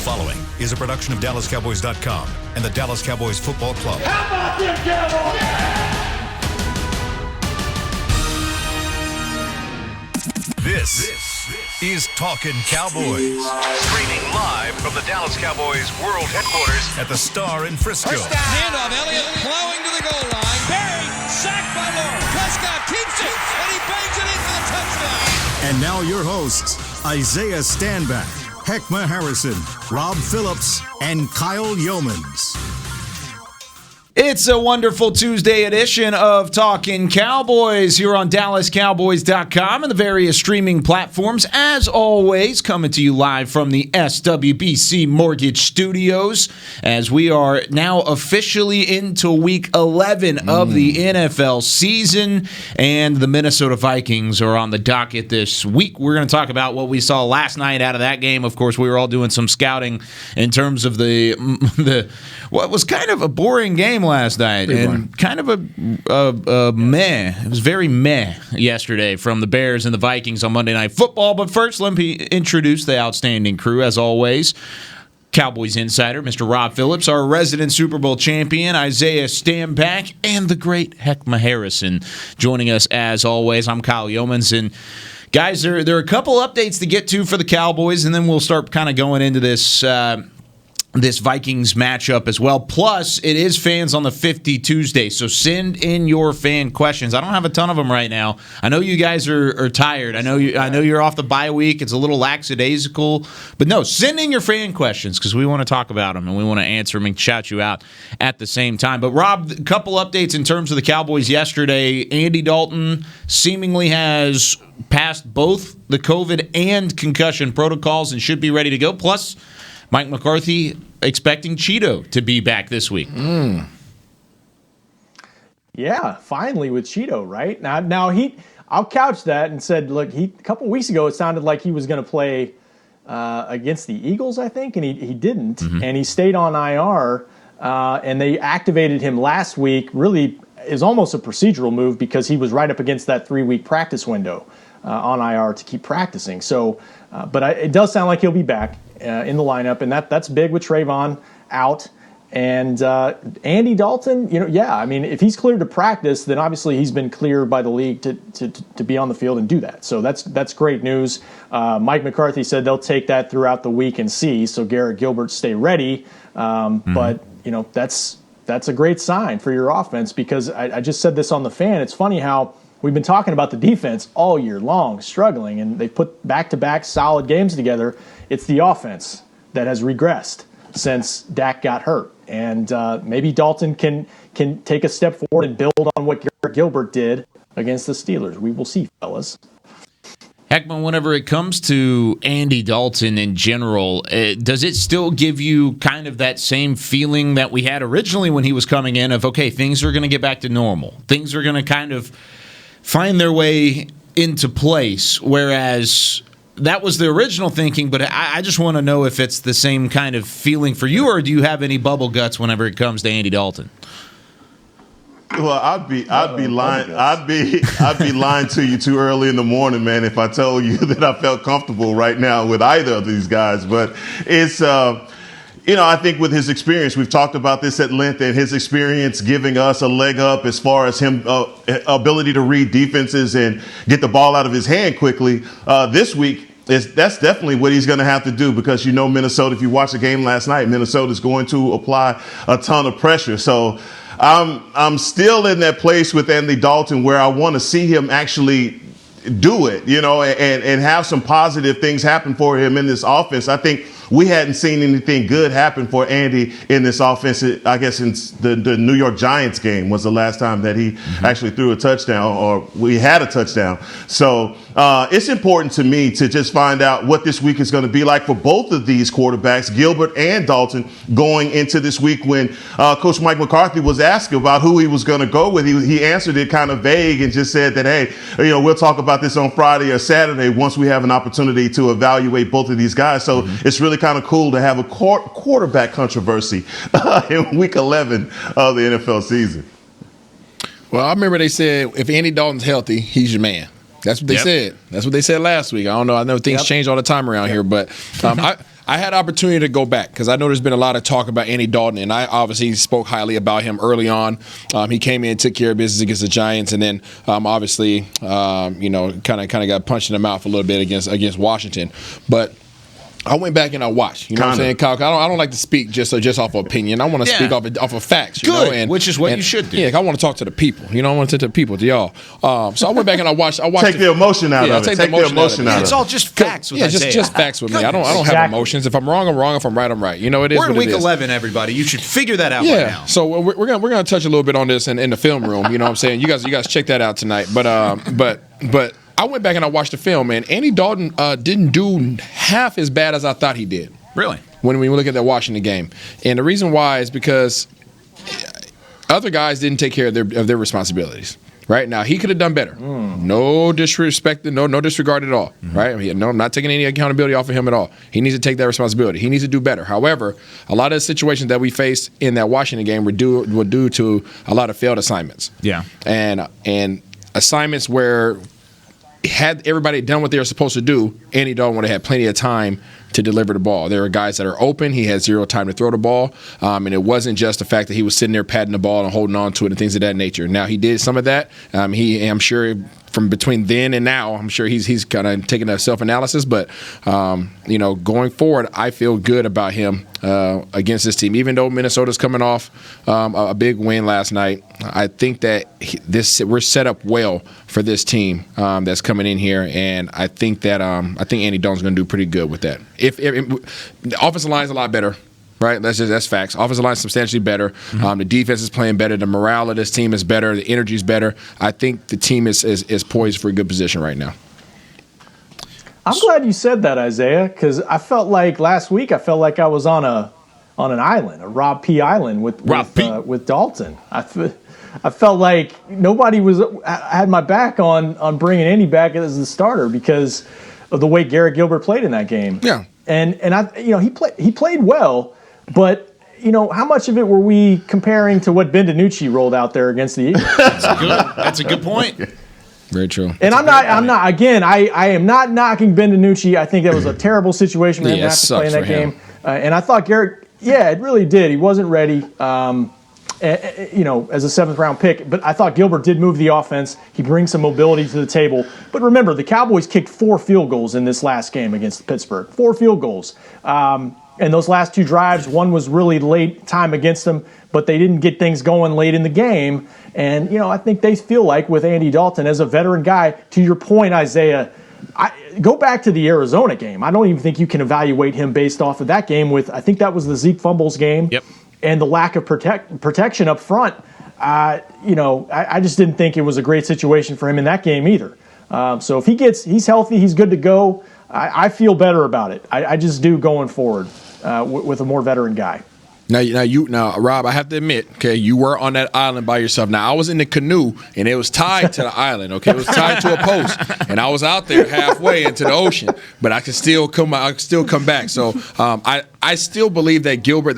following is a production of DallasCowboys.com and the Dallas Cowboys Football Club. How about them Cowboys? This is Talkin Cowboys. Streaming live from the Dallas Cowboys World Headquarters at the Star in Frisco. First down. Handoff. Elliott plowing to the goal line. Buried. Sacked by Lawrence. Prescott keeps it, and he bangs it in for the touchdown. And now your hosts, Isaiah Stanback, Heckma Harrison, Rob Phillips, and Kyle Yeomans. It's a wonderful Tuesday edition of Talkin Cowboys here on DallasCowboys.com and the various streaming platforms. As always, coming to you live from the SWBC Mortgage Studios as we are now officially into Week 11 of the NFL season, and the Minnesota Vikings are on the docket this week. We're going to talk about what we saw last night out of that game. Of course, we were all doing some scouting in terms of the what was kind of a boring game last night, and kind of a meh. It was very meh yesterday from the Bears and the Vikings on Monday Night Football. But first, let me introduce the outstanding crew, as always. Cowboys insider, Mr. Rob Phillips, our resident Super Bowl champion, Isaiah Stanback, and the great Heckma Harrison joining us as always. I'm Kyle Yeomans, and guys, there are a couple updates to get to for the Cowboys, and then we'll start kind of going into this Vikings matchup as well. Plus, it is Fans on the 50 Tuesday, so send in your fan questions. I don't have a ton of them right now. I know you guys are tired. I know you're off the bye week. It's a little lackadaisical. But no, send in your fan questions because we want to talk about them and we want to answer them and shout you out at the same time. But Rob, a couple updates in terms of the Cowboys yesterday. Andy Dalton seemingly has passed both the COVID and concussion protocols and should be ready to go. Plus, Mike McCarthy expecting Cheeto to be back this week. Yeah, finally with Cheeto, right? Now I'll couch that and said, look, a couple weeks ago it sounded like he was going to play against the Eagles, I think, and he didn't, and he stayed on IR, and they activated him last week. Really is almost a procedural move because he was right up against that 3-week practice window on IR to keep practicing. So, but it does sound like he'll be back in the lineup, and that's big with Trayvon out. And Andy Dalton, I mean, if he's cleared to practice, then obviously he's been cleared by the league to be on the field and do that. So that's great news. Mike McCarthy said they'll take that throughout the week and see. So Garrett Gilbert stay ready. But that's a great sign for your offense because I just said this on the fan. It's funny how we've been talking about the defense all year long, struggling, and they put back-to-back solid games together. It's the offense that has regressed since Dak got hurt. And maybe Dalton can take a step forward and build on what Garrett Gilbert did against the Steelers. We will see, fellas. Heckman, whenever it comes to Andy Dalton in general, does it still give you kind of that same feeling that we had originally when he was coming in of, okay, things are going to get back to normal. Things are going to kind of find their way into place, whereas that was the original thinking, but I just want to know if it's the same kind of feeling for you, or do you have any bubble guts whenever it comes to Andy Dalton? Well, I'd be lying. I'd be lying to you too early in the morning, man, if I told you that I felt comfortable right now with either of these guys. But it's I think with his experience, we've talked about this at length, and his experience giving us a leg up as far as him ability to read defenses and get the ball out of his hand quickly. This week, that's definitely what he's going to have to do because Minnesota, if you watched the game last night, Minnesota's going to apply a ton of pressure. So I'm still in that place with Andy Dalton where I want to see him actually do it, and have some positive things happen for him in this offense. I think we hadn't seen anything good happen for Andy in this offense, I guess, since the New York Giants game was the last time that he actually threw a touchdown, or we had a touchdown. So it's important to me to just find out what this week is going to be like for both of these quarterbacks, Gilbert and Dalton, going into this week. When Coach Mike McCarthy was asked about who he was going to go with, he answered it kind of vague and just said that, hey, we'll talk about this on Friday or Saturday once we have an opportunity to evaluate both of these guys. So it's really kind of cool to have a quarterback controversy in Week 11 of the NFL season. Well, I remember they said if Andy Dalton's healthy, he's your man. That's what they said. That's what they said last week. I don't know. I know things change all the time around here, but I had opportunity to go back because I know there's been a lot of talk about Andy Dalton, and I obviously spoke highly about him early on. He came in, took care of business against the Giants, and then obviously, kind of got punched in the mouth a little bit against Washington. But I went back and I watched. You know what I'm saying, Kyle? I don't like to speak just off of opinion. I want to speak off of facts. You know? Which is what you should do. Yeah, I want to talk to the people. You know, I want to talk to the people, to y'all. So I went back and I watched. Take the emotion out of it. Take the emotion out of it. It's all just facts. With just facts with me. I don't have emotions. If I'm wrong, I'm wrong. If I'm right, I'm right. You know, it is. We're in what week 11, everybody. You should figure that out right now. So we're gonna touch a little bit on this in the film room. You know what I'm saying? You guys check that out tonight. But I went back and I watched the film, and Andy Dalton didn't do half as bad as I thought he did. Really? When we look at that Washington game. And the reason why is because other guys didn't take care of their responsibilities. Right? Now, he could have done better. No disrespect, no disregard at all. Right? I'm not taking any accountability off of him at all. He needs to take that responsibility. He needs to do better. However, a lot of the situations that we faced in that Washington game were due to a lot of failed assignments. Yeah. And assignments where had everybody done what they were supposed to do, Andy Dalton would have had plenty of time to deliver the ball. There were guys that are open. He had zero time to throw the ball. And it wasn't just the fact that he was sitting there patting the ball and holding on to it and things of that nature. Now, he did some of that. I'm sure from between then and now, I'm sure he's kind of taking a self-analysis. But, going forward, I feel good about him against this team. Even though Minnesota's coming off a big win last night, I think that we're set up well for this team that's coming in here. And I think that Andy Dalton's going to do pretty good with that. If the offensive line is a lot better, right? That's facts. Offensive line is substantially better. The defense is playing better. The morale of this team is better. The energy is better. I think the team is poised for a good position right now. I'm glad you said that, Isaiah, because I felt like last week I was on an island, a Rob P. island with Dalton. I felt like nobody had my back on bringing Andy back as the starter because of the way Garrett Gilbert played in that game. Yeah. And he played well, but how much of it were we comparing to what Ben DiNucci rolled out there against the Eagles? That's a good point. Very true. And I am not knocking Ben DiNucci. I think that was a terrible situation for him to have to play in that game. And I thought Garrett, it really did. He wasn't ready. As a seventh-round pick. But I thought Gilbert did move the offense. He brings some mobility to the table. But remember, the Cowboys kicked 4 field goals in this last game against Pittsburgh. 4 field goals. And those last 2 drives, one was really late time against them, but they didn't get things going late in the game. And, I think they feel like with Andy Dalton as a veteran guy, to your point, Isaiah, go back to the Arizona game. I don't even think you can evaluate him based off of that game I think that was the Zeke fumbles game. Yep. And the lack of protection up front, I just didn't think it was a great situation for him in that game either. So if he's healthy, he's good to go. I feel better about it. I just do going forward with a more veteran guy. Now, Rob, I have to admit, okay, you were on that island by yourself. Now, I was in the canoe, and it was tied to the island, okay? It was tied to a post, and I was out there halfway into the ocean, but I could still come back. So I still believe that Gilbert,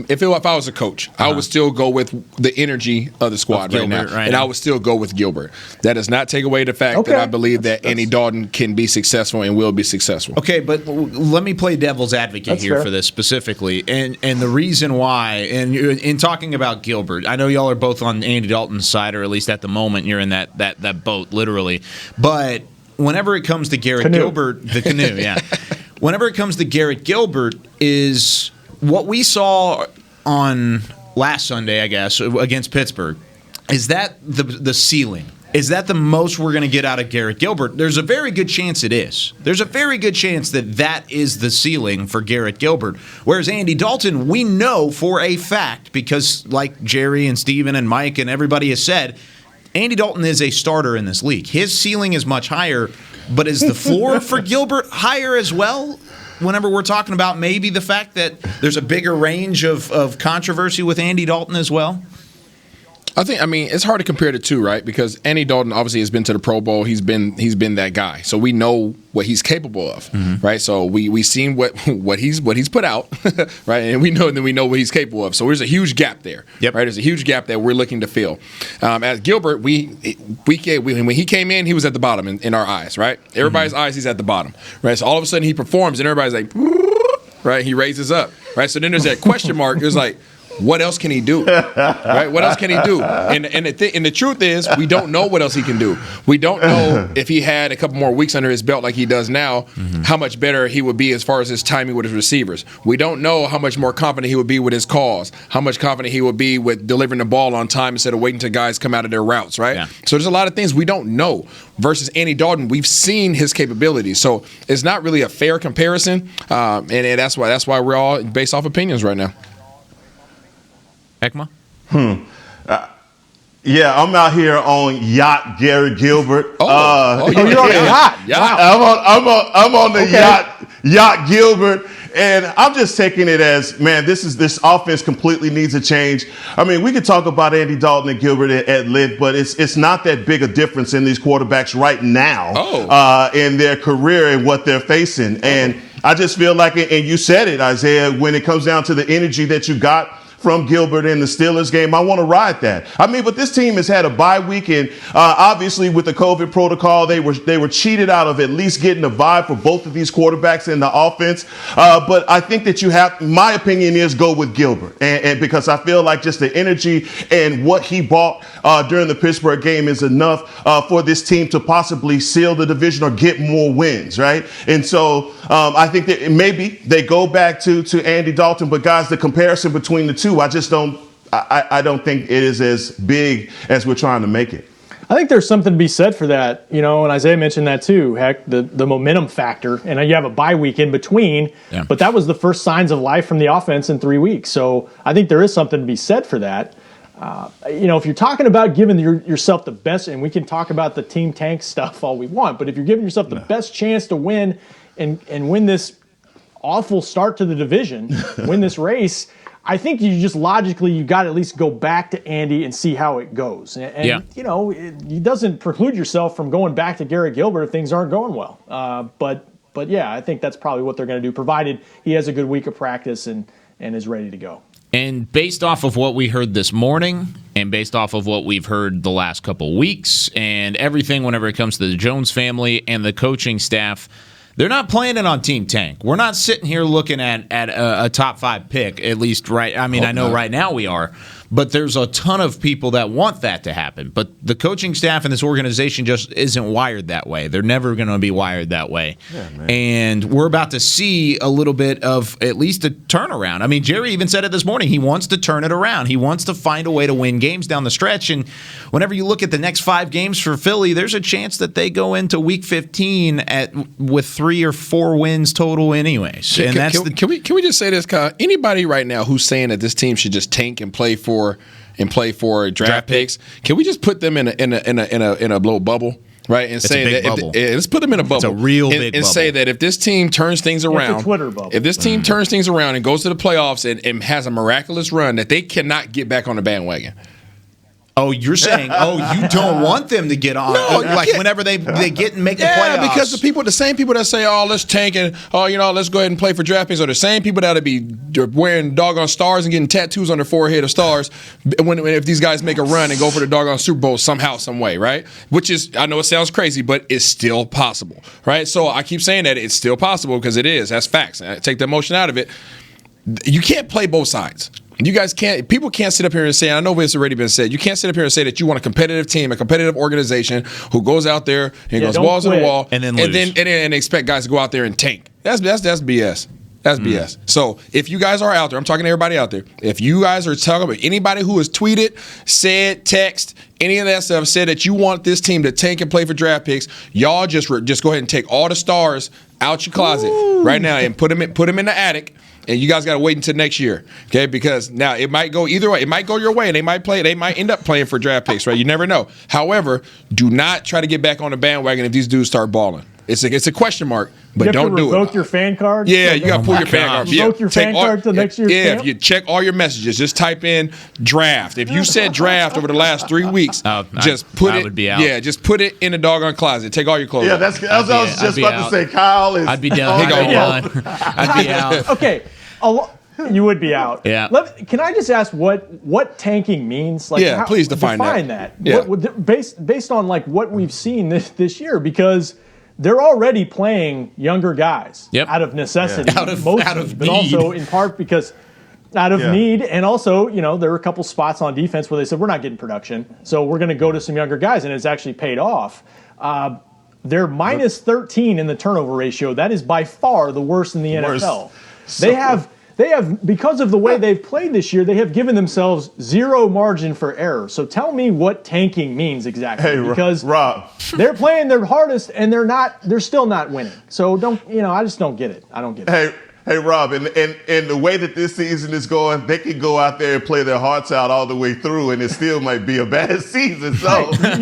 if I was a coach, I would still go with the energy of the squad right now, and I would still go with Gilbert. That does not take away the fact that I believe that Andy Dalton can be successful and will be successful. Okay, but let me play devil's advocate That's here fair. for this specifically, and the reason why, and in talking about Gilbert, I know y'all are both on Andy Dalton's side, or at least at the moment you're in that boat, literally. But whenever it comes to Garrett Gilbert, the canoe, yeah. Whenever it comes to Garrett Gilbert, is what we saw on last Sunday, I guess, against Pittsburgh, is that the ceiling? Is that the most we're going to get out of Garrett Gilbert? There's a very good chance it is. There's a very good chance that is the ceiling for Garrett Gilbert. Whereas Andy Dalton, we know for a fact, because like Jerry and Steven and Mike and everybody has said, Andy Dalton is a starter in this league. His ceiling is much higher, but is the floor for Gilbert higher as well? Whenever we're talking about maybe the fact that there's a bigger range of controversy with Andy Dalton as well? I mean, it's hard to compare the two, right? Because Andy Dalton obviously has been to the Pro Bowl. He's been that guy. So we know what he's capable of, right? So we seen what he's put out, right? And we know what he's capable of. So there's a huge gap there, right? There's a huge gap that we're looking to fill. As Gilbert, when he came in, he was at the bottom in our eyes, right? Everybody's eyes, he's at the bottom, right? So all of a sudden he performs, and everybody's like, right? He raises up, right? So then there's that question mark. It's like, what else can he do? Right? What else can he do? And the truth is, we don't know what else he can do. We don't know if he had a couple more weeks under his belt like he does now, how much better he would be as far as his timing with his receivers. We don't know how much more confident he would be with his calls, how much confident he would be with delivering the ball on time instead of waiting till guys come out of their routes, right? Yeah. So there's a lot of things we don't know. Versus Andy Dalton, we've seen his capabilities. So it's not really a fair comparison, and that's why we're all based off opinions right now. Ekma? Yeah, I'm out here on yacht Gary Gilbert. You're on a yacht. Wow. I'm on the yacht Gilbert, and I'm just taking it as, man, this offense completely needs a change. I mean, we could talk about Andy Dalton and Gilbert at length, but it's not that big a difference in these quarterbacks right now in their career and what they're facing. And I just feel like, and you said it, Isaiah, when it comes down to the energy that you got from Gilbert in the Steelers game, I want to ride that. I mean, but this team has had a bye week, and obviously with the COVID protocol, they were cheated out of at least getting a vibe for both of these quarterbacks in the offense. But I think that you have, my opinion is, go with Gilbert, and because I feel like just the energy and what he brought during the Pittsburgh game is enough for this team to possibly seal the division or get more wins, right? And so I think that maybe they go back to Andy Dalton, but guys, the comparison between the two, I don't think it is as big as we're trying to make it. I think there's something to be said for that, and Isaiah mentioned that too. Heck, the momentum factor, and you have a bye week in between, but that was the first signs of life from the offense in 3 weeks. So I think there is something to be said for that. If you're talking about giving yourself the best, and we can talk about the team tank stuff all we want, but if you're giving yourself the best chance to win and win this awful start to the division, win this race, I think you just logically, you got to at least go back to Andy and see how it goes. And it doesn't preclude yourself from going back to Gary Gilbert if things aren't going well. But yeah, I think that's probably what they're going to do, provided he has a good week of practice and is ready to go. And based off of what we heard this morning and based off of what we've heard the last couple weeks and everything whenever it comes to the Jones family and the coaching staff, they're not playing it on Team Tank. We're not sitting here looking at a top 5 pick, at least right. I mean, I know right now we are, but there's a ton of people that want that to happen. But the coaching staff and this organization just isn't wired that way. They're never going to be wired that way. Yeah, and we're about to see a little bit of at least a turnaround. I mean, Jerry even said it this morning. He wants to turn it around. He wants to find a way to win games down the stretch. And whenever you look at the next 5 games for Philly, there's a chance that they go into Week 15 with 3 or 4 wins total anyways. And can we just say this, Kyle? Anybody right now who's saying that this team should just tank and play for draft picks, can we just put them in a little bubble, right? And say that let's put them in a bubble. It's a real big bubble. And say that if this team turns things around, it's a Twitter bubble. If this team turns things around and goes to the playoffs and has a miraculous run, that they cannot get back on the bandwagon. Oh, you're saying, you don't want them to get on, whenever they get and make the playoffs. Yeah, because the same people that say, let's tank and, let's go ahead and play for draft picks are the same people that'll be wearing doggone stars and getting tattoos on their forehead of stars if these guys make a run and go for the doggone Super Bowl somehow, some way, right? Which is, I know it sounds crazy, but it's still possible, right? So I keep saying that it's still possible because it is. That's facts. I take the emotion out of it. You can't play both sides. You guys can't. People can't sit up here and say. And I know it's already been said. You can't sit up here and say that you want a competitive team, a competitive organization who goes out there and goes walls to the wall, and then expect guys to go out there and tank. That's BS. That's BS. So if you guys are out there, I'm talking to everybody out there. If you guys are talking about anybody who has tweeted, said, text, any of that stuff, said that you want this team to tank and play for draft picks, y'all just go ahead and take all the stars out your closet right now and put them in the attic. And you guys got to wait until next year, okay? Because now it might go either way. It might go your way, and they might end up playing for draft picks, right? You never know. However, do not try to get back on the bandwagon if these dudes start balling. It's a question mark, but don't do it. Revoke your fan card? Yeah, you got to pull your fan card. Revoke your fan card to next year's camp? If you check all your messages, just type in draft. If you said draft over the last 3 weeks, just put it. Would be out. Yeah, just put it in a doggone closet. Take all your clothes. Yeah, I was just about to say. Kyle is. I'd be down. I'd be out. Okay. You would be out. Yeah. Can I just ask what tanking means? Please define that. Yeah. Based on what we've seen this year, because they're already playing younger guys out of necessity, out of but need. also in part because out of need, and also, there were a couple spots on defense where they said, we're not getting production, so we're going to go to some younger guys, and it's actually paid off. They're minus 13 in the turnover ratio. That is by far the worst in the NFL. They have, because of the way they've played this year, they have given themselves zero margin for error. So tell me what tanking means exactly. Because Rob, they're playing their hardest and they're still not winning. So I just don't get it. I don't get it. Hey, Rob, and the way that this season is going, they can go out there and play their hearts out all the way through, and it still might be a bad season. So you're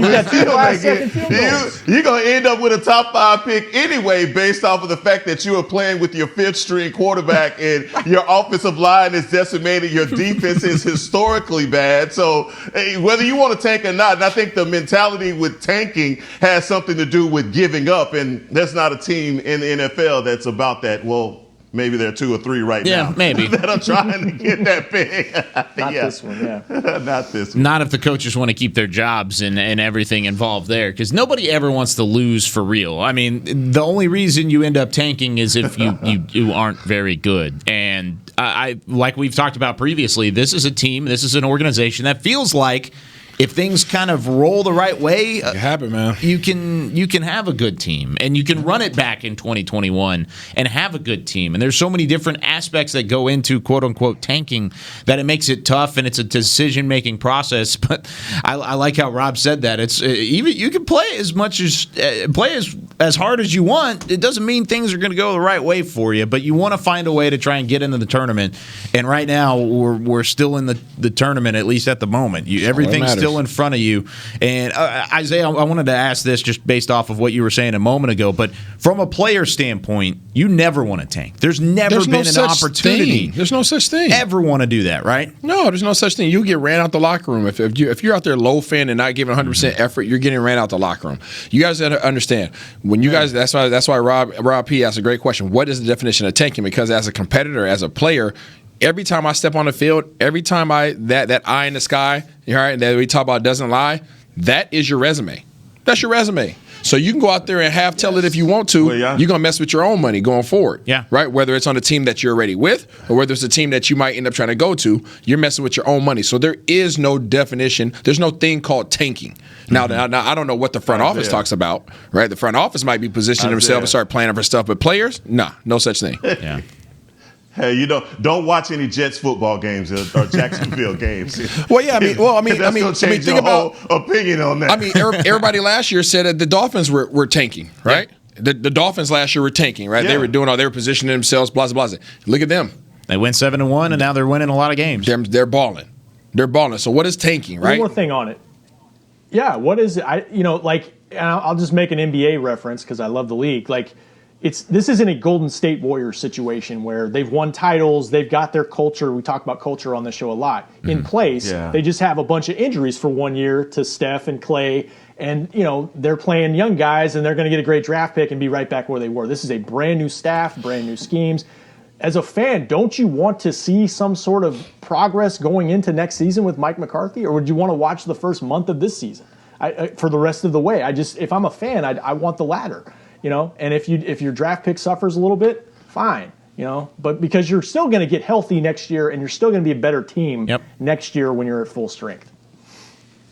going to end up with a top 5 pick anyway, based off of the fact that you are playing with your 5th string quarterback and your offensive line is decimated, your defense is historically bad. So whether you want to tank or not, and I think the mentality with tanking has something to do with giving up, and there's not a team in the NFL that's about that. Well, maybe there are 2 or 3 right now. Yeah, maybe. that are trying to get that pick. Not this one, Not this one. Not if the coaches want to keep their jobs and everything involved there, because nobody ever wants to lose for real. I mean, the only reason you end up tanking is if you aren't very good. And I like we've talked about previously, this is a team, this is an organization that feels like if things kind of roll the right way, it happen, man. You can have a good team, and you can run it back in 2021 and have a good team. And there's so many different aspects that go into quote unquote tanking that it makes it tough, and it's a decision making process. But I like how Rob said that it's even you can play as much as as hard as you want. It doesn't mean things are going to go the right way for you, but you want to find a way to try and get into the tournament. And right now we're still in the tournament, at least at the moment. Everything's still in front of you. And Isaiah, I wanted to ask this just based off of what you were saying a moment ago, but from a player standpoint, you never want to tank. There's never been an opportunity. There's no such thing. Ever want to do that, right? No, there's no such thing. You get ran out the locker room. If you're out there loafing and not giving 100% effort, you're getting ran out the locker room. You guys got to understand, when you guys, that's why Rob P asked a great question. What is the definition of tanking? Because as a competitor, as a player, every time I step on the field, every time that eye in the sky, right, that we talk about doesn't lie, that is your resume. That's your resume. So you can go out there and tell it if you want to. You're going to mess with your own money going forward. Yeah. Right? Whether it's on a team that you're already with or whether it's a team that you might end up trying to go to, you're messing with your own money. So there is no definition. There's no thing called tanking. Now, I don't know what the front office talks about, right? The front office might be positioning themselves and start planning for stuff, but players, no such thing. Yeah. Hey, don't watch any Jets football games or Jacksonville games. Well, yeah, that's gonna change your whole opinion on that. I mean, everybody last year said that the Dolphins were tanking, right? Yeah. The Dolphins last year were tanking, right? Yeah. They were positioning themselves, blah, blah, blah. Look at them. They went 7-1, and now they're winning a lot of games. They're balling. They're balling. So what is tanking, right? One more thing on it. Yeah, what is it? I'll just make an NBA reference because I love the league. This isn't a Golden State Warriors situation where they've won titles, they've got their culture. We talk about culture on the show a lot in place. Yeah. They just have a bunch of injuries for 1 year to Steph and Clay, and they're playing young guys, and they're going to get a great draft pick and be right back where they were. This is a brand new staff, brand new schemes. As a fan, don't you want to see some sort of progress going into next season with Mike McCarthy, or would you want to watch the first month of this season for the rest of the way? If I'm a fan, I want the latter. And if your draft pick suffers a little bit, fine, but because you're still going to get healthy next year and you're still going to be a better team next year when you're at full strength.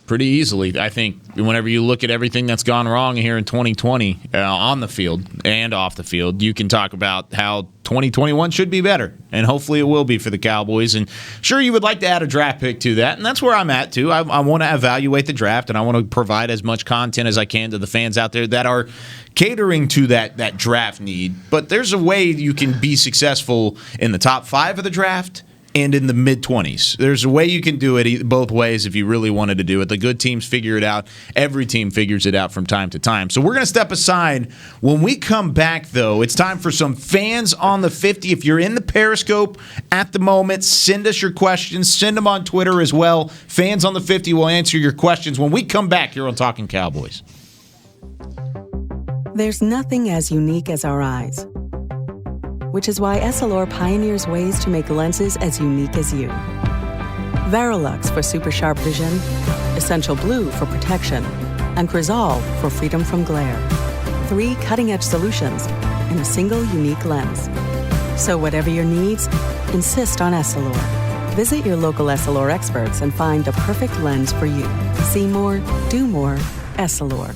Pretty easily, I think, whenever you look at everything that's gone wrong here in 2020 on the field and off the field, you can talk about how 2021 should be better, and hopefully it will be for the Cowboys. And sure, you would like to add a draft pick to that, and that's where I'm at, too. I want to evaluate the draft, and I want to provide as much content as I can to the fans out there that are catering to that draft need. But there's a way you can be successful in the top 5 of the draft and in the mid-20s. There's a way you can do it both ways if you really wanted to do it. The good teams figure it out. Every team figures it out from time to time. So we're going to step aside. When we come back, though, it's time for some Fans on the 50. If you're in the Periscope at the moment, send us your questions. Send them on Twitter as well. Fans on the 50 will answer your questions when we come back here on Talkin Cowboys. There's nothing as unique as our eyes, which is why Essilor pioneers ways to make lenses as unique as you. Verilux for super sharp vision, Essential Blue for protection, and Crizal for freedom from glare. 3 cutting-edge solutions in a single unique lens. So whatever your needs, insist on Essilor. Visit your local Essilor experts and find the perfect lens for you. See more, do more, Essilor.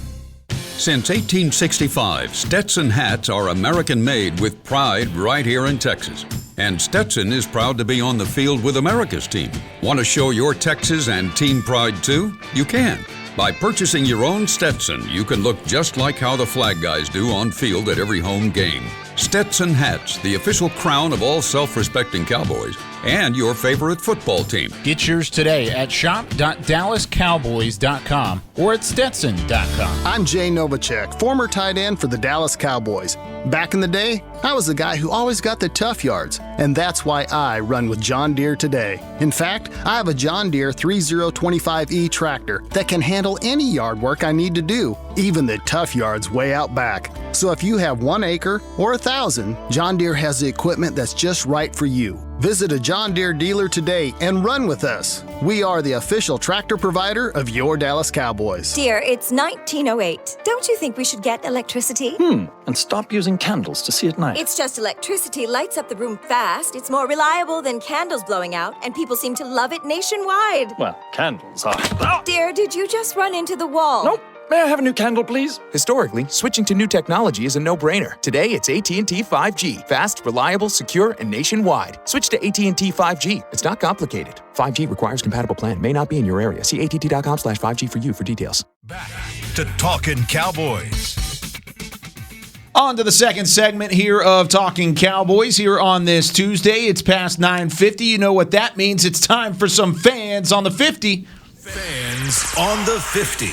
Since 1865, Stetson hats are American-made with pride right here in Texas. And Stetson is proud to be on the field with America's team. Want to show your Texas and team pride too? You can. By purchasing your own Stetson, you can look just like how the flag guys do on field at every home game. Stetson hats, the official crown of all self-respecting Cowboys, and your favorite football team. Get yours today at shop.dallascowboys.com or at stetson.com. I'm Jay Novacek, former tight end for the Dallas Cowboys. Back in the day, I was the guy who always got the tough yards, and that's why I run with John Deere today. In fact, I have a John Deere 3025E tractor that can handle any yard work I need to do, even the tough yards way out back. So if you have 1 acre or 1,000, John Deere has the equipment that's just right for you. Visit a John Deere dealer today and run with us. We are the official tractor provider of your Dallas Cowboys. Dear, it's 1908. Don't you think we should get electricity? And stop using candles to see at night. It's just electricity lights up the room fast. It's more reliable than candles blowing out, and people seem to love it nationwide. Well, candles are... Dear, did you just run into the wall? Nope. May I have a new candle, please? Historically, switching to new technology is a no-brainer. Today, it's AT&T 5G. Fast, reliable, secure, and nationwide. Switch to AT&T 5G. It's not complicated. 5G requires compatible plan. May not be in your area. See att.com/5G for you for details. Back to Talkin' Cowboys. On to the second segment here of Talking Cowboys here on this Tuesday. It's past 9:50. You know what that means. It's time for some fans on the 50. Fans on the 50.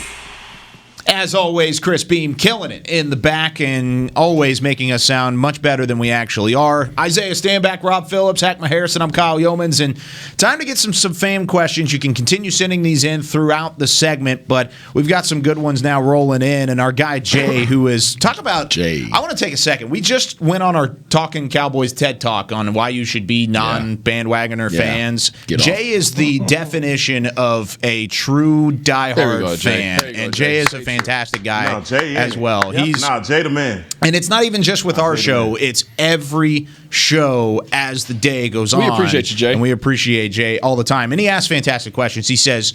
As always, Chris Beam killing it in the back and always making us sound much better than we actually are. Isaiah Stanback, Rob Phillips, Hackma Harrison, I'm Kyle Yeomans, and time to get some fan questions. You can continue sending these in throughout the segment, but we've got some good ones now rolling in, and our guy Jay, who is, talk about, Jay. I want to take a second. We just went on our Talking Cowboys TED Talk on why you should be non-bandwagoner fans. Jay is the definition of a true diehard fan, and Jay is a fantastic guy as well. Yep. Jay the man. And it's not even just with our show. It's every show as the day goes on. We appreciate you, Jay. And we appreciate Jay all the time. And he asks fantastic questions. He says,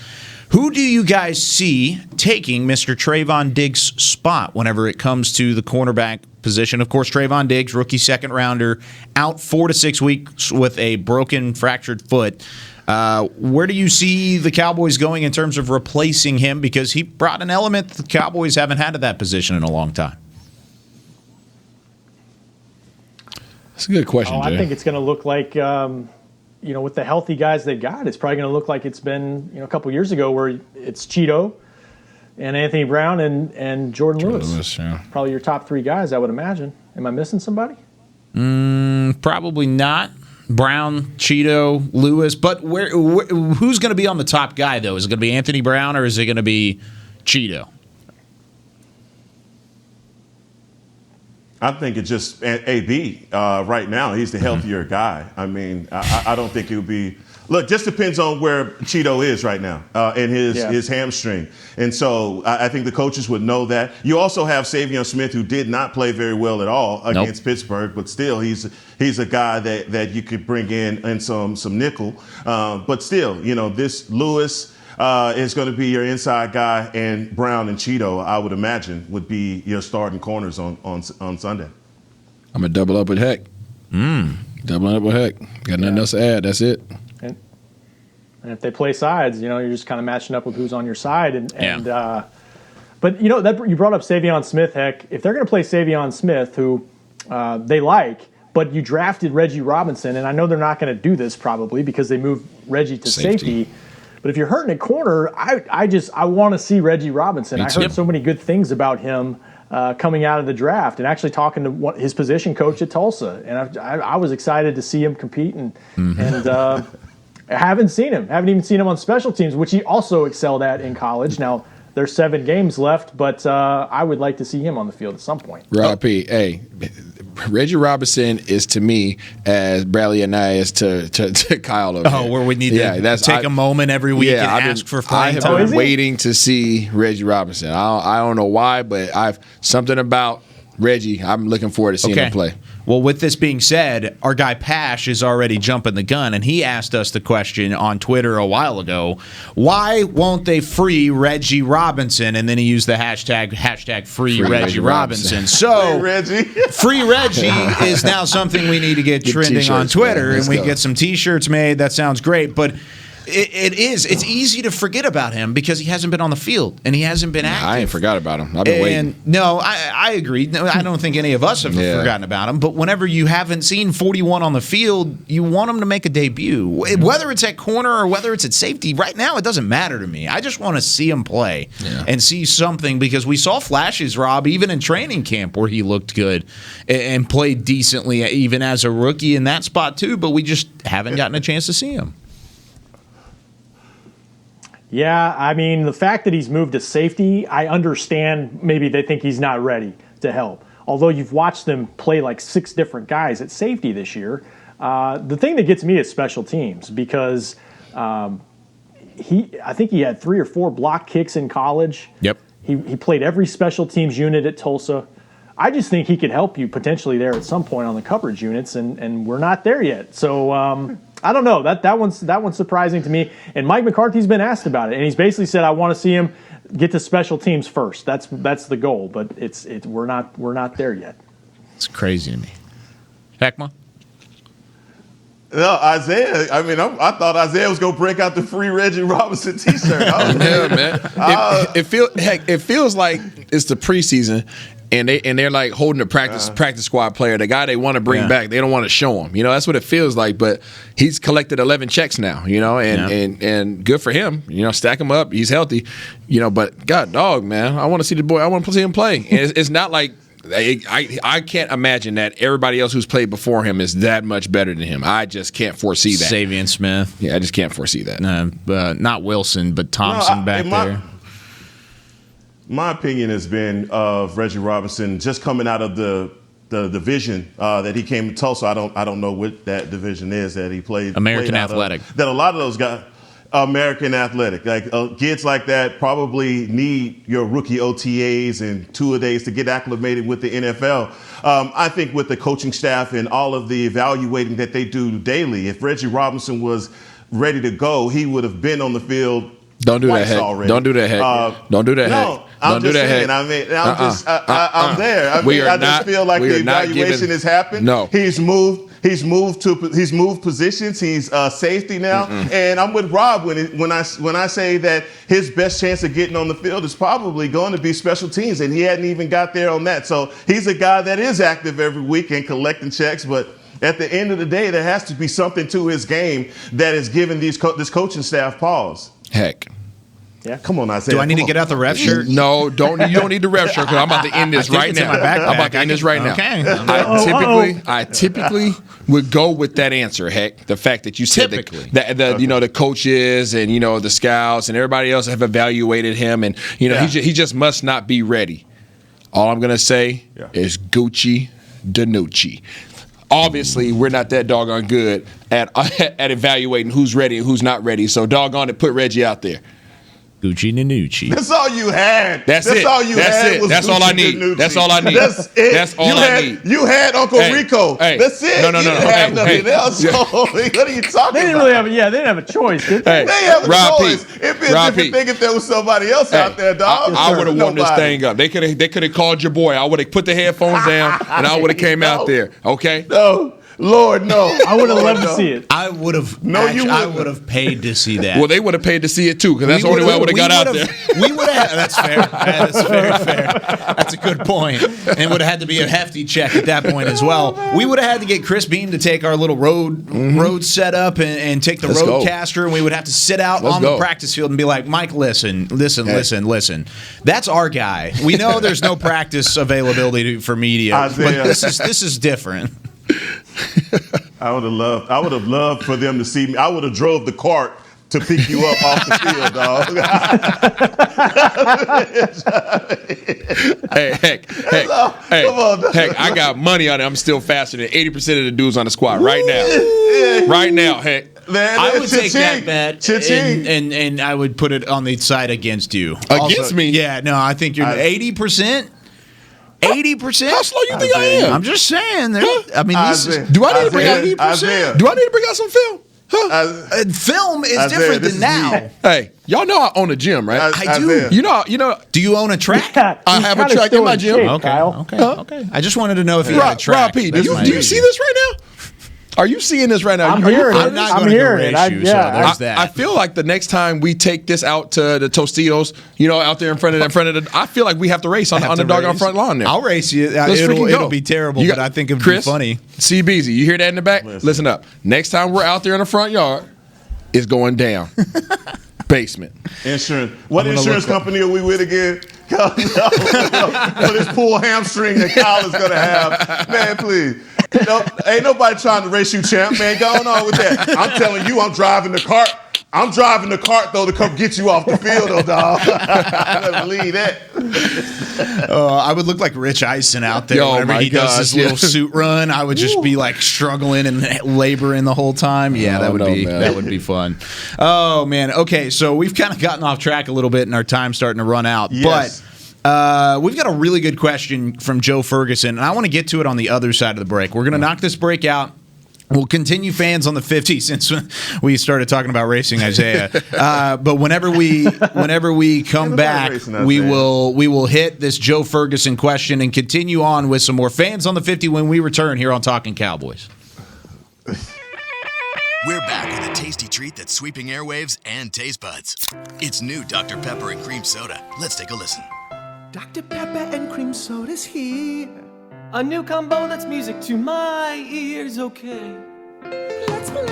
who do you guys see taking Mr. Trayvon Diggs' spot whenever it comes to the cornerback position? Of course, Trayvon Diggs, rookie second rounder, out 4 to 6 weeks with a broken, fractured foot. Where do you see the Cowboys going in terms of replacing him? Because he brought an element the Cowboys haven't had at that position in a long time. That's a good question, Jay. I think it's going to look like, with the healthy guys they've got, it's probably going to look like it's been, a couple years ago where it's Cheeto and Anthony Brown and Jordan Lewis. Probably your top 3 guys, I would imagine. Am I missing somebody? Probably not. Brown, Cheeto, Lewis, but who's going to be on the top guy, though? Is it going to be Anthony Brown or is it going to be Cheeto? I think it's just AB right now. He's the healthier guy. I mean, I don't think it would be. Look, just depends on where Cheeto is right now and his hamstring. And so I think the coaches would know that. You also have Savion Smith, who did not play very well at all against Pittsburgh, but still he's a guy that you could bring in some nickel. But still, this Lewis is going to be your inside guy, and Brown and Cheeto, I would imagine, would be your starting corners on Sunday. I'm going to double up with Heck. Doubling up with Heck. Got nothing else to add. That's it. And if they play sides, you're just kind of matching up with who's on your side. But that you brought up Savion Smith. Heck, if they're going to play Savion Smith, who they like, but you drafted Reggie Robinson, and I know they're not going to do this probably because they moved Reggie to safety. But if you're hurting at corner, I want to see Reggie Robinson. I heard so many good things about him coming out of the draft, and actually talking to his position coach at Tulsa, and I was excited to see him compete and. I haven't even seen him on special teams, which he also excelled at in college. Now, there's 7 games left, but I would like to see him on the field at some point. Rob P. Hey, Reggie Robinson is to me as Bradley and I is to Kyle over here. Where we need to take a moment every week and ask for playing time. I have been waiting to see Reggie Robinson. I don't know why, but something about Reggie, I'm looking forward to seeing him play. Well, with this being said, our guy Pash is already jumping the gun, and he asked us the question on Twitter a while ago, why won't they free Reggie Robinson? And then he used the hashtag free Reggie Robinson. So free Reggie is now something we need to get trending on Twitter, and we get some T-shirts made. That sounds great, but it's easy to forget about him because he hasn't been on the field and he hasn't been active. I ain't forgot about him. I've been waiting. No, I agree. No, I don't think any of us have forgotten about him. But whenever you haven't seen 41 on the field, you want him to make a debut. Whether it's at corner or whether it's at safety, right now it doesn't matter to me. I just want to see him play and see something because we saw flashes, Rob, even in training camp where he looked good and played decently even as a rookie in that spot too, but we just haven't gotten a chance to see him. Yeah, I mean, the fact that he's moved to safety, I understand maybe they think he's not ready to help. Although you've watched them play like 6 different guys at safety this year. The thing that gets me is special teams because I think he had 3 or 4 block kicks in college. Yep. He played every special teams unit at Tulsa. I just think he could help you potentially there at some point on the coverage units, and we're not there yet. So I don't know. That one's surprising to me. And Mike McCarthy's been asked about it, and he's basically said, "I want to see him get to special teams first. That's the goal." But we're not there yet. It's crazy to me. Heckma? No, Isaiah. I mean, I thought Isaiah was going to break out the free Reggie Robinson T-shirt. Yeah, man. It feels like it's the preseason. And they're like holding a practice squad player, the guy they want to bring back. They don't want to show him. That's what it feels like. But he's collected 11 checks now. And good for him. Stack him up. He's healthy. But God dog, man, I want to see the boy. I want to see him play. And it's not like I can't imagine that everybody else who's played before him is that much better than him. I just can't foresee that. Savion Smith. Yeah, I just can't foresee that. Not Wilson, but Thompson back there. My opinion has been of Reggie Robinson just coming out of the division that he came to Tulsa. I don't know what that division is that he played. American Athletic. That a lot of those guys, American Athletic, like kids like that probably need your rookie OTAs and 2-a-days to get acclimated with the NFL. I think with the coaching staff and all of the evaluating that they do daily, if Reggie Robinson was ready to go, he would have been on the field. Don't do that, Heck. Don't do that, Heck. Don't do that, Heck. No, I'm just saying. I mean, I'm there. I mean, I just feel like the evaluation has happened. No, he's moved positions. He's safety now, and I'm with Rob when I say that his best chance of getting on the field is probably going to be special teams, and he hadn't even got there on that. So he's a guy that is active every week and collecting checks, but at the end of the day, there has to be something to his game that is giving this coaching staff pause. Heck. Yeah, come on, Isaiah. Do I need to get out the ref shirt? No, you don't need the ref shirt because I'm about to end this right now. I'm about to end this right now. Okay. I typically would go with that answer, Heck. The fact that you said that the coaches and the scouts and everybody else have evaluated him, and he just must not be ready. All I'm gonna say is Gucci Danucci. Obviously, we're not that doggone good at evaluating who's ready and who's not ready. So doggone it, put Reggie out there. Gucci Danucci. That's all you had. That's all you had. That's all I need. That's all I need. That's it. That's all I need. You had Uncle Rico. That's it. No. You didn't have nothing else. What are you talking about? They didn't really have. Yeah, they didn't have a choice, did they? They have a choice. It'd be a different thing if there was somebody else out there, dog. I would have warmed this thing up. They could have called your boy. I would have put the headphones down and I would have came out there. Okay. No. Lord, no. I would have loved to see it. I would have. No, you I would have paid to see that. Well, they would have paid to see it too, because that's the only way I would have got out there. We would have. That's fair. That is very fair. That's a good point. And would have had to be a hefty check at that point as well. We would have had to get Chris Beam to take our little road setup and take the roadcaster, and we would have to sit out on the practice field and be like, Mike, listen. That's our guy. We know there's no practice availability for media, but this is different. I would have loved for them to see me. I would have drove the cart to pick you up off the field, dog. Heck, I got money on it. I'm still faster than 80% of the dudes on the squad right now. Right now, Heck. Man, I would take that bet and I would put it on the side against you. Against me? Yeah, no, I think you're 80%. 80%? How slow you think I am? I'm just saying. I mean, do I need to bring out 80%? Do I need to bring out some film? Film is different than now. Hey, y'all know I own a gym, right? I do. You know. Do you own a track? I have a track in my gym. Okay. I just wanted to know if you had a track. Rob P, do you see this right now? Are you seeing this right now? I'm hearing it. I'm not going to race you, so there's that. I feel like the next time we take this out to the Tostitos, out there in front of the, I feel like we have to race on the doggone front lawn there. I'll race you. It'll be terrible, but I think it'll be funny. CBZ, you hear that in the back? Listen up. Next time we're out there in the front yard, it's going down. Basement. Insurance. What insurance company are we with again? For this pull hamstring that Kyle is going to have. Man, please. Ain't nobody trying to race you, champ, man. Go on with that. I'm telling you, I'm driving the cart. I'm driving the cart, though, to come get you off the field, though, dog. I never believe that. I would look like Rich Eisen out there whenever he does his little suit run. I would just be like struggling and laboring the whole time. Yeah, that would be fun. Oh, man. Okay, so we've kind of gotten off track a little bit and our time's starting to run out. Yes. But we've got a really good question from Joe Ferguson, and I want to get to it on the other side of the break. We're going to knock this break out. We'll continue fans on the 50 since we started talking about racing Isaiah. But whenever we come back, we will hit this Joe Ferguson question and continue on with some more fans on the 50 when we return here on Talkin Cowboys. We're back with a tasty treat that's sweeping airwaves and taste buds. It's new Dr. Pepper and Cream Soda. Let's take a listen. Dr. Pepper and Cream Soda's here. A new combo that's music to my ears, okay. Let's play.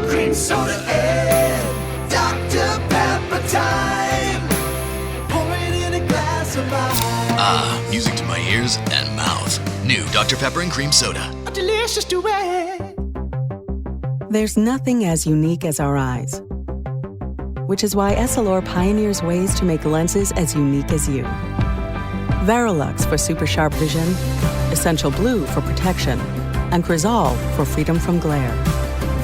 Cream Soda and Dr. Pepper time. Pour it in a glass of ice. Music to my ears and mouth. New Dr. Pepper and Cream Soda. A delicious duet. There's nothing as unique as our eyes, which is why Essilor pioneers ways to make lenses as unique as you. Verilux for super sharp vision, Essential Blue for protection, and Crizal for freedom from glare.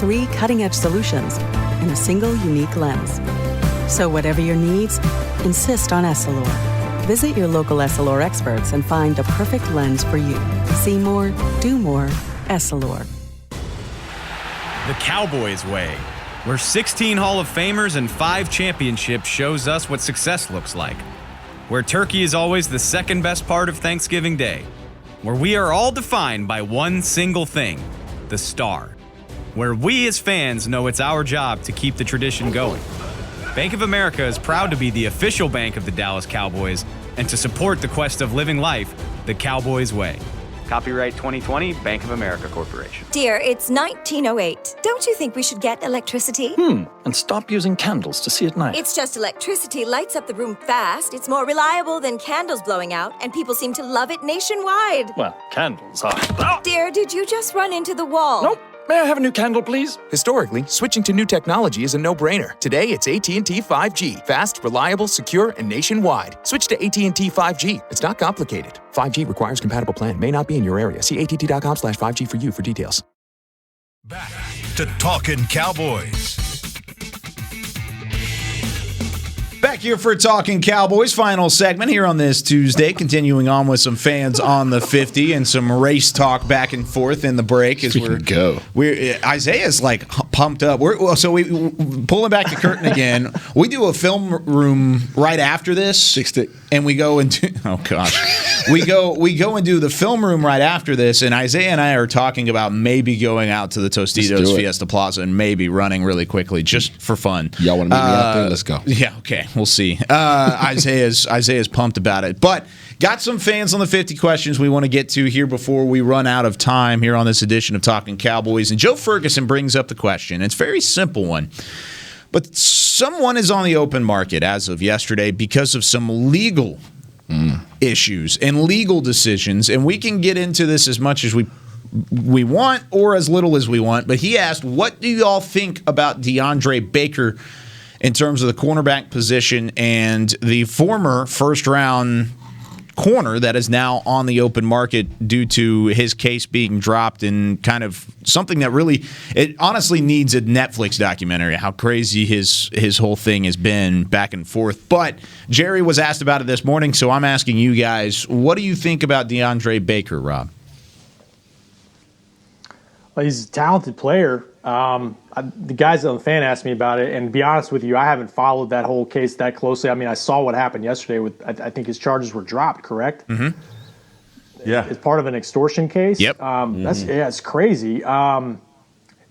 3 cutting-edge solutions in a single unique lens. So whatever your needs, insist on Essilor. Visit your local Essilor experts and find the perfect lens for you. See more, do more, Essilor. The Cowboys way, where 16 Hall of Famers and 5 championships shows us what success looks like. Where turkey is always the second best part of Thanksgiving Day. Where we are all defined by one single thing, the star. Where we as fans know it's our job to keep the tradition going. Bank of America is proud to be the official bank of the Dallas Cowboys and to support the quest of living life the Cowboys way. Copyright 2020, Bank of America Corporation. Dear, it's 1908. Don't you think we should get electricity? And stop using candles to see at night. It's just electricity lights up the room fast. It's more reliable than candles blowing out, and people seem to love it nationwide. Well, candles are... Dear, did you just run into the wall? Nope. May I have a new candle, please? Historically, switching to new technology is a no-brainer. Today, it's AT&T 5G. Fast, reliable, secure, and nationwide. Switch to AT&T 5G. It's not complicated. 5G requires compatible plan. May not be in your area. See att.com/5G for you for details. Back to Talkin Cowboys. Back here for Talkin Cowboys, final segment here on this Tuesday, continuing on with some fans on the 50 and some race talk back and forth in the break as we're Isaiah's like pumped up. We pulling back the curtain again. We do a film room right after this, and we go into we go and do the film room right after this, and Isaiah and I are talking about maybe going out to the Tostitos Fiesta Plaza and maybe running really quickly just for fun. Y'all want to meet me out there? Let's go. Yeah, okay. We'll see. Isaiah's pumped about it. But got some fans on the 50 questions we want to get to here before we run out of time here on this edition of Talkin Cowboys. And Joe Ferguson brings up the question. It's a very simple one. But someone is on the open market as of yesterday because of some legal issues and legal decisions. And we can get into this as much as we want or as little as we want. But he asked, what do y'all think about Deandre Baker in terms of the cornerback position and the former first-round corner that is now on the open market due to his case being dropped in kind of something that really, it honestly needs a Netflix documentary, how crazy his whole thing has been back and forth. But Jerry was asked about it this morning, so I'm asking you guys, what do you think about DeAndre Baker, Rob? Well, he's a talented player. The guys on the fan asked me about it, and to be honest with you, I haven't followed that whole case that closely. I mean, I saw what happened yesterday. I think his charges were dropped, correct? Mm-hmm. Yeah. It's part of an extortion case. Yep. It's crazy.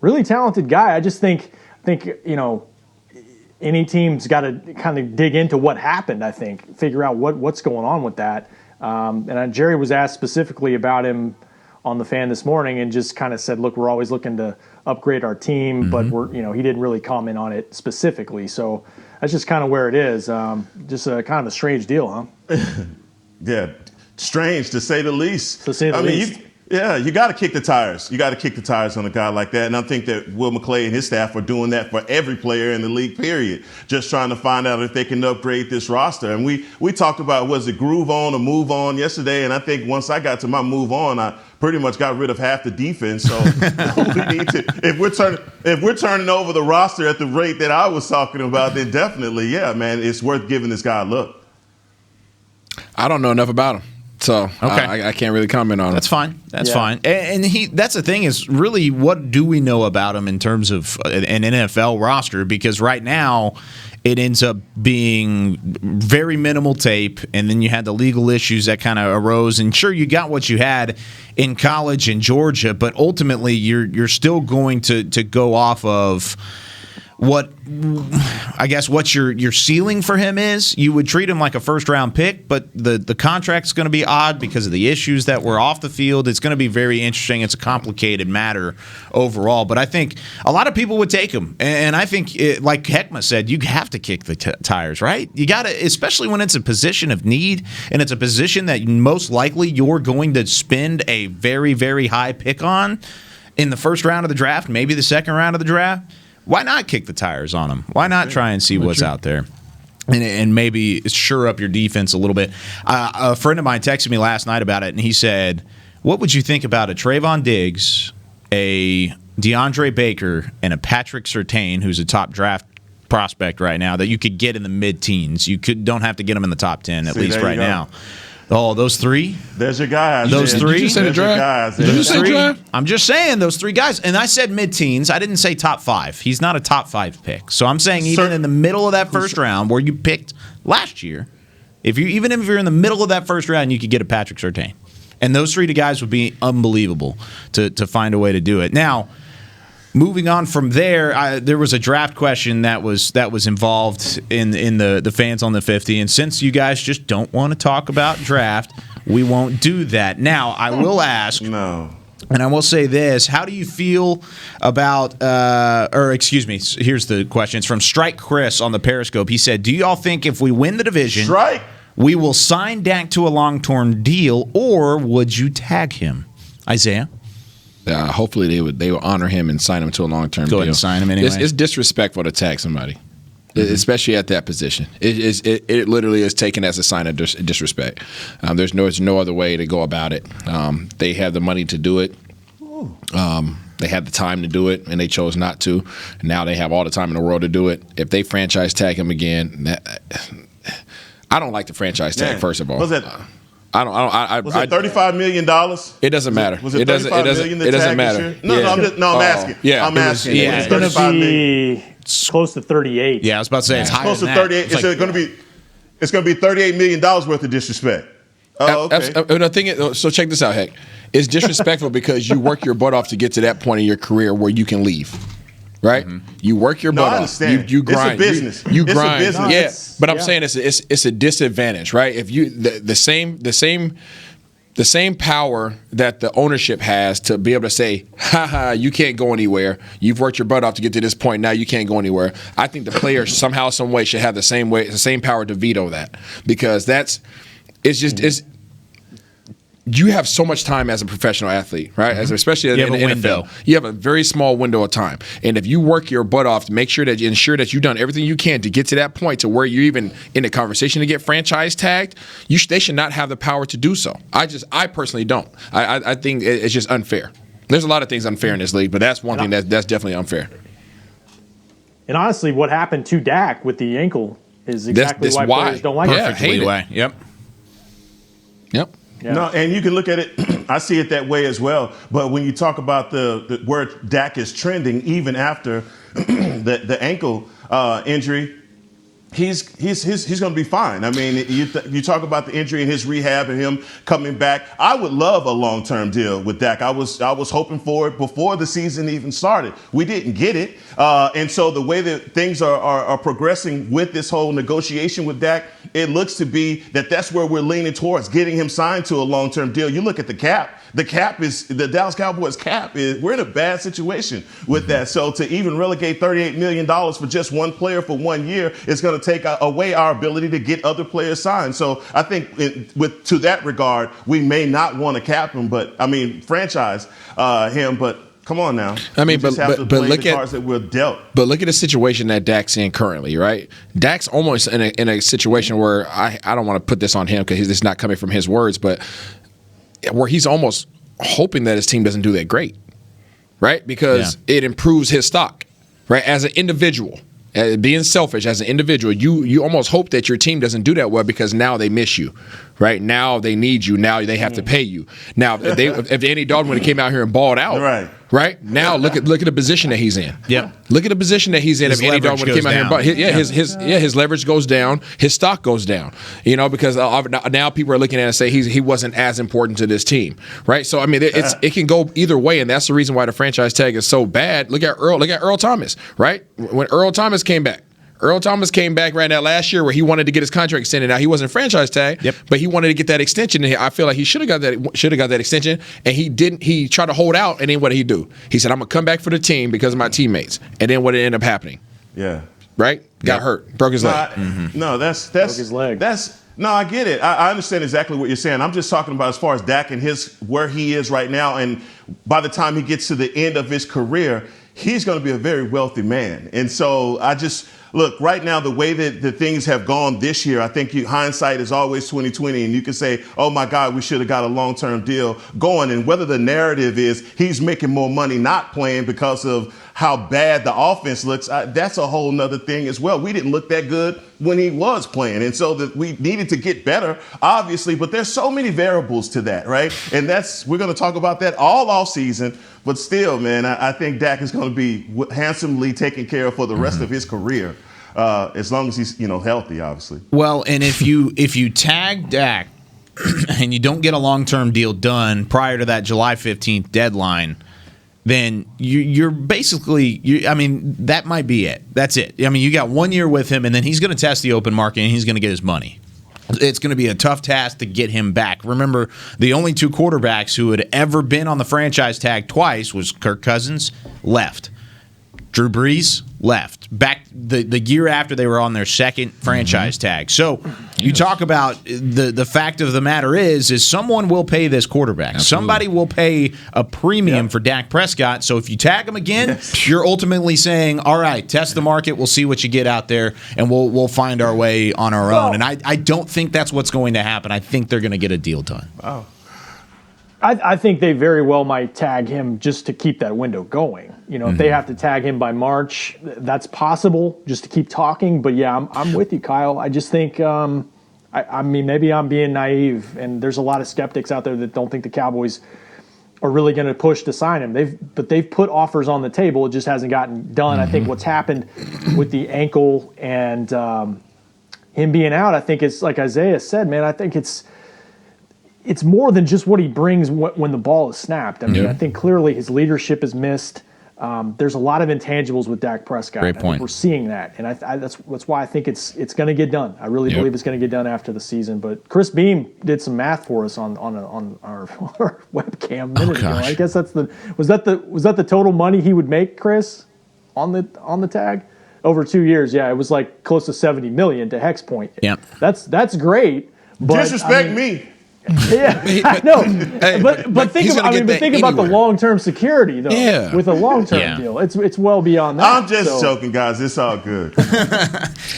Really talented guy. I just think any team's got to kind of dig into what happened. I think figure out what's going on with that. And Jerry was asked specifically about him on the fan this morning, and just kind of said, "Look, we're always looking to upgrade our team, but he didn't really comment on it specifically." So that's just kind of where it is. Just kind of a strange deal, huh? Yeah, strange to say the least. To say the least. You got to kick the tires. You got to kick the tires on a guy like that. And I think that Will McClay and his staff are doing that for every player in the league, period. Just trying to find out if they can upgrade this roster. And we talked about, was it groove on or move on yesterday? And I think once I got to my move on, I pretty much got rid of half the defense. So we need to, if we're turning over the roster at the rate that I was talking about, then definitely, yeah, man, it's worth giving this guy a look. I don't know enough about him. So okay. I can't really comment on it. That's fine. That's fine. And that's the thing is really, what do we know about him in terms of an NFL roster? Because right now it ends up being very minimal tape, and then you had the legal issues that kind of arose. And sure, you got what you had in college in Georgia, but ultimately you're still going to go off of what your ceiling for him is. You would treat him like a first-round pick, but the contract's going to be odd because of the issues that were off the field. It's going to be very interesting. It's a complicated matter overall, but I think a lot of people would take him. And I think, like Heckma said, you have to kick the tires, right? You got to, especially when it's a position of need and it's a position that most likely you're going to spend a very, very high pick on in the first round of the draft, maybe the second round of the draft. Why not kick the tires on them? Why not try and see what's out there? And maybe shore up your defense a little bit. A friend of mine texted me last night about it, and he said, what would you think about a Trayvon Diggs, a DeAndre Baker, and a Patrick Surtain, who's a top draft prospect right now, that you could get in the mid-teens? You don't have to get them in the top 10, at least right now. Oh, those three? There's your guys. Those three? Did you say the draft? Did you say draft? I'm just saying those three guys. And I said mid-teens. I didn't say top 5. He's not a top 5 pick. So I'm saying even in the middle of that first round where you picked last year, even if you're in the middle of that first round, you could get a Patrick Surtain. And those three guys would be unbelievable to find a way to do it. Now, moving on from there, there was a draft question that was involved in the fans on the 50, and since you guys just don't want to talk about draft, we won't do that. Now, I will ask, and I will say this: how do you feel about? Here's the question. It's from Strike Chris on the Periscope. He said, "Do y'all think if we win the division, we will sign Dak to a long-term deal, or would you tag him?" Isaiah. Hopefully they would honor him and sign him to a long-term deal. Go ahead and sign him anyway. It's disrespectful to tag somebody, especially at that position. It literally is taken as a sign of disrespect. There's no other way to go about it. They have the money to do it. They had the time to do it, and they chose not to. And now they have all the time in the world to do it. If they franchise tag him again, I don't like the franchise tag. First of all, was it $35 million? It doesn't matter. Was it $35 million? It doesn't matter. I'm asking. Yeah, I'm asking. It's going to be close to 38. Yeah, I was about to say it's higher close to than 38. That. It's going to be $38 million worth of disrespect. Oh, okay. The thing is, so check this out, Heck. It's disrespectful because you work your butt off to get to that point in your career where you can leave. Right, you work your butt off. You grind. It's a business. You grind. It's a business. But I'm saying it's a disadvantage, right? If you the same power that the ownership has to be able to say, you can't go anywhere. You've worked your butt off to get to this point. Now you can't go anywhere. I think the players somehow, some way should have the same power to veto that, because you have so much time as a professional athlete, right? Especially in the NFL. You have a very small window of time. And if you work your butt off to make sure that you ensure that you've done everything you can to get to that point to where you're even in the conversation to get franchise tagged, they should not have the power to do so. I personally don't. I think it's just unfair. There's a lot of things unfair in this league, but that's one thing that's definitely unfair. And honestly, what happened to Dak with the ankle is exactly why players don't like it. Perfectly why. Yep. Yeah. No, and you can look at it. I see it that way as well. But when you talk about the where Dak is trending, even after the ankle injury, he's going to be fine. I mean, you talk about the injury and his rehab and him coming back. I would love a long-term deal with Dak. I was hoping for it before the season even started. We didn't get it, and so the way that things are progressing with this whole negotiation with Dak, it looks to be that's where we're leaning towards getting him signed to a long-term deal. You look at the cap. The cap is the Dallas Cowboys cap is we're in a bad situation with that. So to even relegate $38 million for just one player for 1 year is going to take away our ability to get other players signed. So I think to that regard, we may not want to cap him, franchise him, but. Come on now. I mean, but look at cards that we're dealt. But look at the situation that Dak's in currently, right? Dak's almost in a situation where I don't want to put this on him because it's not coming from his words, but where he's almost hoping that his team doesn't do that great, right? Because it improves his stock, right? As an individual, being selfish as an individual, you almost hope that your team doesn't do that well because now they miss you, right? Now they need you. Now they have to pay you. Now if Andy Dalton would have came out here and balled out, right? Now look at the position that he's in. Yeah. Look at the position that he's in. If Andy Dalton would have came out here and balled, his leverage goes down, his stock goes down. Because now people are looking at it and say he wasn't as important to this team, right? So I mean it can go either way, and that's the reason why the franchise tag is so bad. Look at Earl Thomas, right? When Earl Thomas came back right now last year where he wanted to get his contract extended. Now he wasn't franchise tag, but he wanted to get that extension. And I feel like he should have got that extension, and he didn't. He tried to hold out, and then what did he do? He said, "I'm gonna come back for the team because of my teammates." And then what ended up happening? Yeah, right. Got hurt, broke his leg. No, that's broke his leg. No, I get it. I understand exactly what you're saying. I'm just talking about as far as Dak and where he is right now, and by the time he gets to the end of his career, he's going to be a very wealthy man. And so look, right now, the way that the things have gone this year, I think hindsight is always 20/20, and you can say, oh, my God, we should have got a long-term deal going. And whether the narrative is he's making more money not playing because of how bad the offense looks, that's a whole nother thing as well. We didn't look that good when he was playing, and so we needed to get better, obviously, but there's so many variables to that, right? And we're going to talk about that all off season, but still, man, I think Dak is going to be handsomely taken care of for the rest of his career, as long as he's healthy, obviously. Well, and if you tag Dak and you don't get a long-term deal done prior to that July 15th deadline, then you're basically, that might be it. That's it. I mean, you got 1 year with him, and then he's going to test the open market, and he's going to get his money. It's going to be a tough task to get him back. Remember, the only two quarterbacks who had ever been on the franchise tag twice was Kirk Cousins, left. Drew Brees left back the year after they were on their second franchise tag. So you talk about the fact of the matter is someone will pay this quarterback. Absolutely. Somebody will pay a premium for Dak Prescott. So if you tag him again, you're ultimately saying, all right, test the market. We'll see what you get out there, and we'll find our way on our own. And I don't think that's what's going to happen. I think they're going to get a deal done. Wow. I think they very well might tag him just to keep that window going. If they have to tag him by March, that's possible, just to keep talking. But yeah, I'm with you, Kyle. I just think, maybe I'm being naive, and there's a lot of skeptics out there that don't think the Cowboys are really going to push to sign him. They've put offers on the table. It just hasn't gotten done. I think what's happened with the ankle and him being out, I think it's like Isaiah said, man. I think it's more than just what he brings when the ball is snapped. I think clearly his leadership is missed. There's a lot of intangibles with Dak Prescott. Great point. We're seeing that, and that's why I think it's going to get done. I really believe it's going to get done after the season. But Chris Beam did some math for us on our webcam a minute ago. I guess was that the total money he would make, Chris, on the tag over 2 years? Yeah, it was like close to $70 million to Hex point. Yeah, that's great. But, Disrespect me. Yeah, I know. But think about the long-term security though. Yeah. With a long-term deal, it's well beyond that. I'm just joking, guys. It's all good.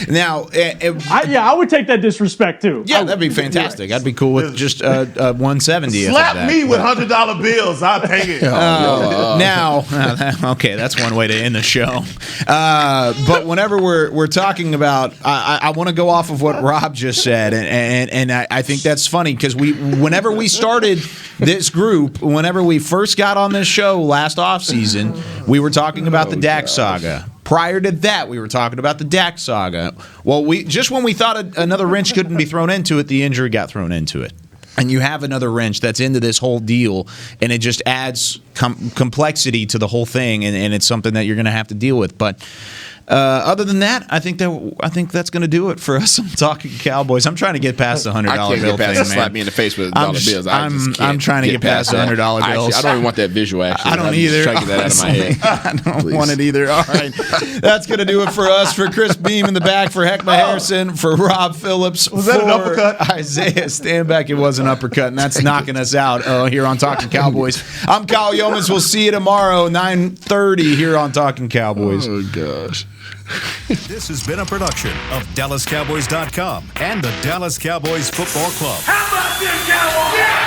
Now, I would take that disrespect too. Yeah, that'd be fantastic. I'd be cool with just 170. Slap me with $100 bills. I'll take it. Now, okay, that's one way to end the show. But whenever we're talking about, I want to go off of what Rob just said, and I think that's funny because whenever we started this group, whenever we first got on this show last offseason, we were talking about the Dak saga. Prior to that, we were talking about the Dak saga. Well, just when we thought another wrench couldn't be thrown into it, the injury got thrown into it. And you have another wrench that's into this whole deal, and it just adds complexity to the whole thing, and it's something that you're going to have to deal with. But other than that, I think that's going to do it for us on Talking Cowboys. I'm trying to get past the $100 bill thing, man. Slap me in the face with dollar bills. I'm trying to get past the $100 bills. I don't even want that visual. Actually, I don't either. Try to get that out of my head. I don't want it either. All right, that's going to do it for us. For Chris Beam in the back, for Heckma Harrison, for Rob Phillips, was that an uppercut? Isaiah Stanback. It was an uppercut, and that's knocking us out here on Talking Cowboys. I'm Kyle Yeomans. We'll see you tomorrow, 9:30 here on Talking Cowboys. Oh gosh. This has been a production of DallasCowboys.com and the Dallas Cowboys Football Club. How about them Cowboys? Yeah!